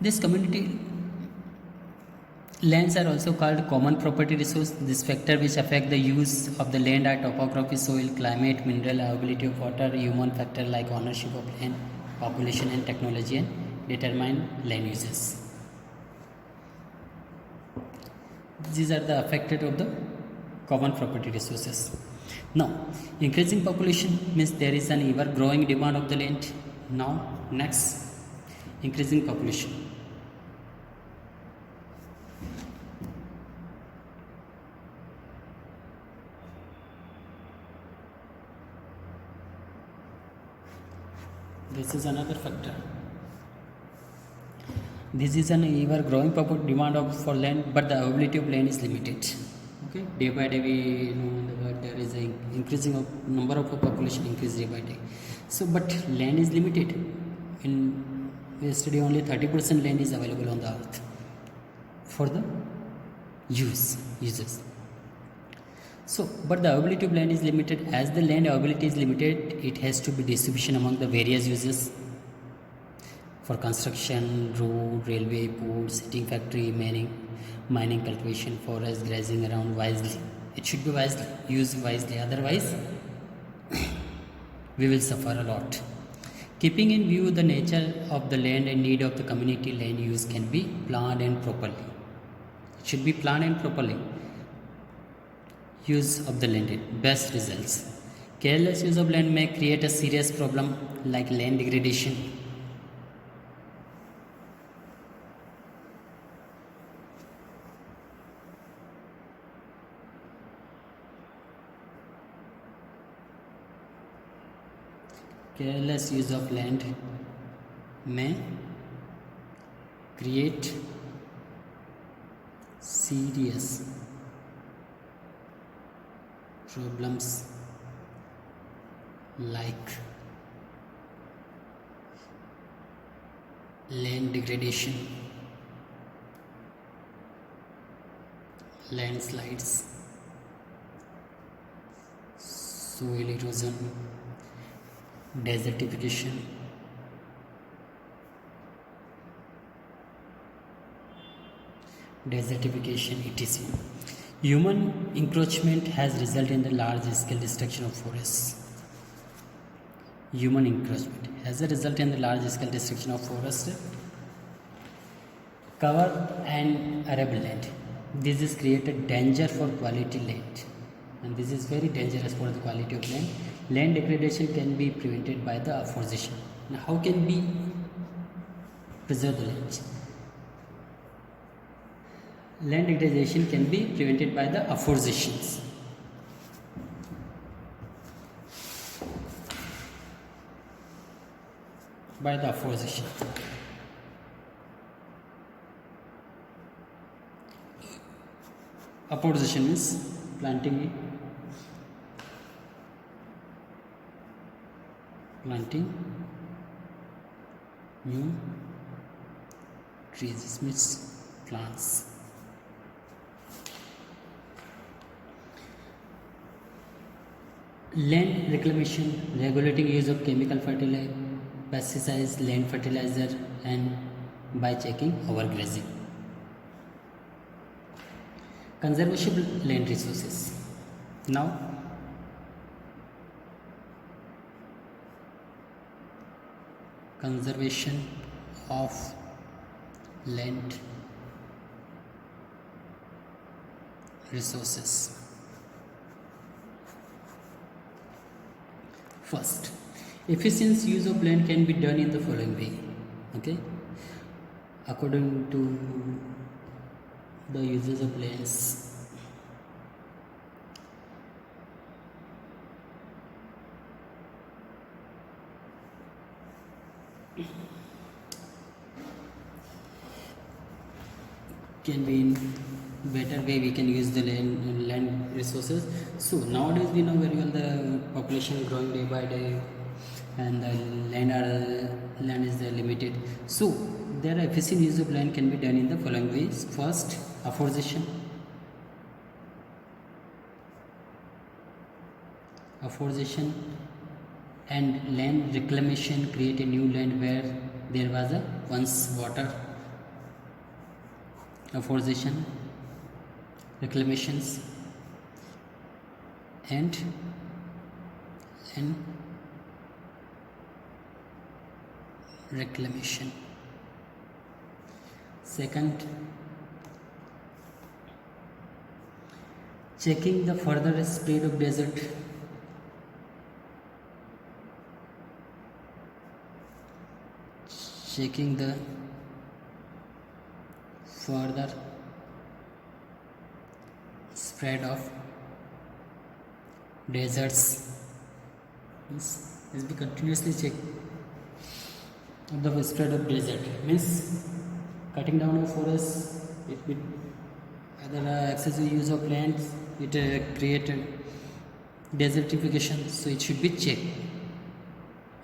This community lands are also called common property resource. This factor which affect the use of the land are topography, soil, climate, mineral, availability of water, human factor like ownership of land, population and technology, and determine land uses. These are the affected of the common property resources. Now, increasing population means there is an ever growing demand of the land. Now, next, increasing population. This is another factor. This is an ever growing demand for land, but the availability of land is limited. Okay, day by day we know that there is an increasing of number of population increase day by day. So, but land is limited. In yesterday only 30% land is available on the earth for the uses. So, but the availability of land is limited. As the land availability is limited, it has to be distribution among the various uses for construction, road, railway, port, sitting factory, mining, cultivation, forest, grazing around wisely. It should be wisely, used wisely. Otherwise, we will suffer a lot. Keeping in view the nature of the land and need of the community, land use can be planned and properly. It should be planned and properly. Use of the land, best results. Careless use of land may create a serious problem like land degradation. Careless use of land may create serious problems like land degradation, landslides, soil erosion, desertification, etc. Human encroachment has resulted in the large-scale destruction of forests. Human encroachment has a result in the large-scale destruction of forest, cover and arable land. This is created danger for quality land, and this is very dangerous for the quality of land. Land degradation can be prevented by the afforestation. Now, how can we preserve the land? Land degradation can be prevented by the afforestation. Afforestation means planting new trees. This means plants. Land reclamation, regulating use of chemical fertilizer, pesticides, land fertilizer, and by checking overgrazing. Conservation of land resources. Now, conservation of land resources. First, efficient use of land can be done in the following way. Okay, according to the uses of lands. Can be in better way we can use the land resources. So nowadays we know very well the population growing day by day, and the land is limited. So there efficient use of land can be done in the following ways. First, afforestation. And land reclamation, create a new land where there was a once water afforestation, reclamations, and reclamation. Second, checking the further spread of desert. Checking the further spread of deserts means be continuously check the spread of desert means cutting down of forests. It will other excessive use of lands, it created desertification, so it should be checked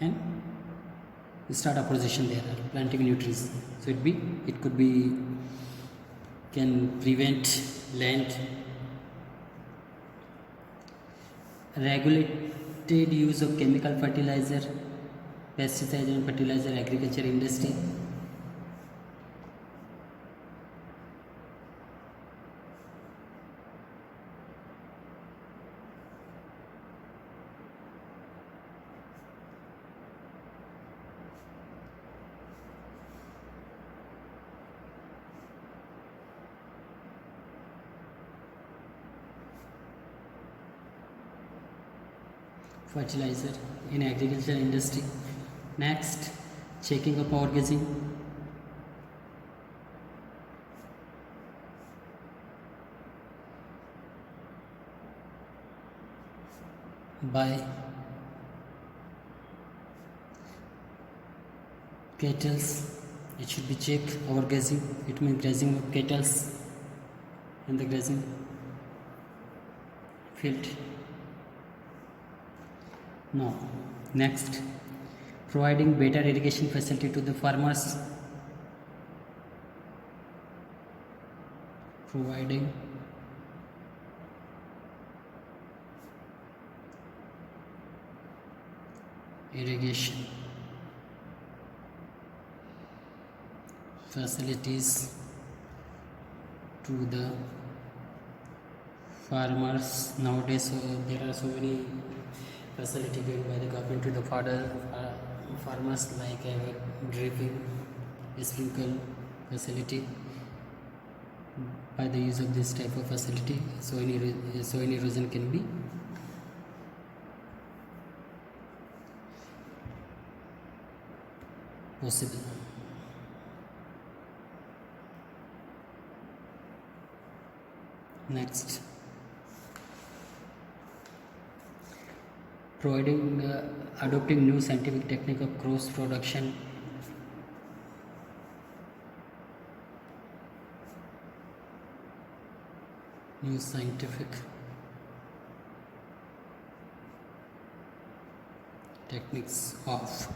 and start opposition there, planting new trees, so it could be can prevent land. Regulated use of chemical fertilizer, pesticide and fertilizer agriculture industry. Fertilizer in agriculture industry. Next, checking of power gazing. By cattles, it should be checked. Over grazing, it means grazing of cattles in the grazing field. Now, next, providing better irrigation facility to the farmers. Providing irrigation facilities to the farmers. Nowadays, there are so many facility given by the government to the farmers, like dripping, sprinkle facility. By the use of this type of facility, soil erosion can be possible. Next, adopting new scientific technique of cross production. New scientific techniques of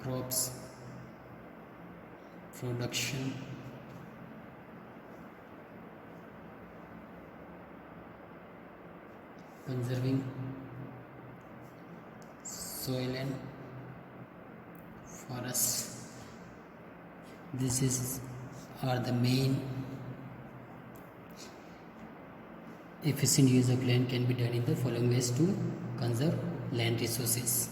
crops production. Conserving soil and forests. Are the main efficient use of land can be done in the following ways to conserve land resources.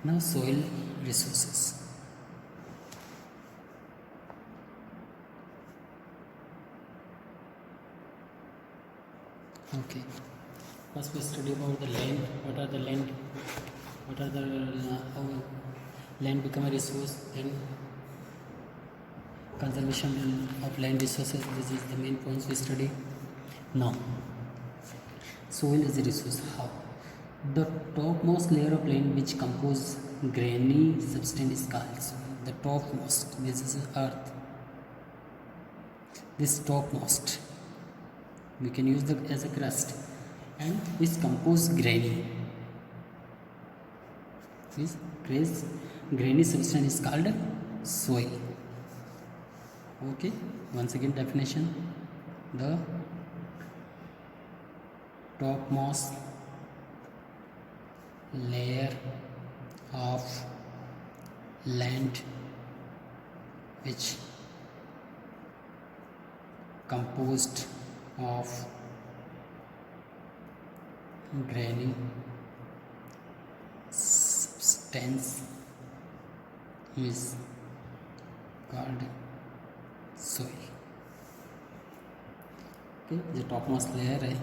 Now, soil resources. Okay, first we study about the land. What are the how land become a resource, then conservation of land resources. This is the main points we study. Now, soil is a resource. How? The topmost layer of land which compose grainy substance is called soil. The topmost, this is earth. This topmost we can use as a crust, and which compose grainy. This grainy substance is called soil. Okay, once again definition: the topmost layer of land which composed of grainy substance is called soil. Okay, जो top most layer है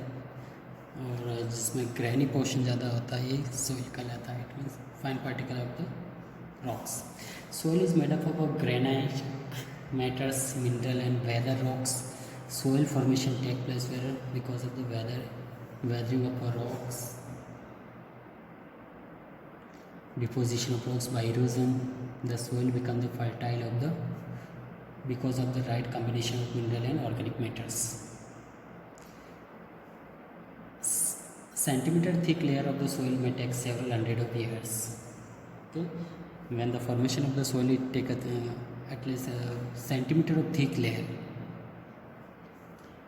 और जिसमें granny portion ज़्यादा होता है ये soil कहलाता है. It means fine particle of the rocks. Soil is made up of granite, matters, mineral and weather rocks. Soil formation take place where because of the weathering of rocks, deposition of rocks by erosion, the soil becomes the fertile of the because of the right combination of mineral and organic matters. Centimeter thick layer of the soil may take several hundred of years. Okay, when the formation of the soil it take at least a centimeter of thick layer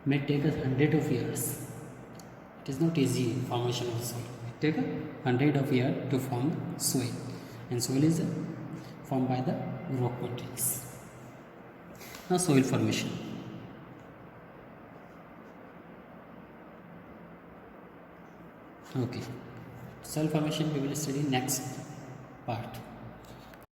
may take 100 of years. It is not easy formation of soil. It take 100 of years to form soil, and soil is formed by the rock materials. Now soil formation. Okay, soil formation we will study next part.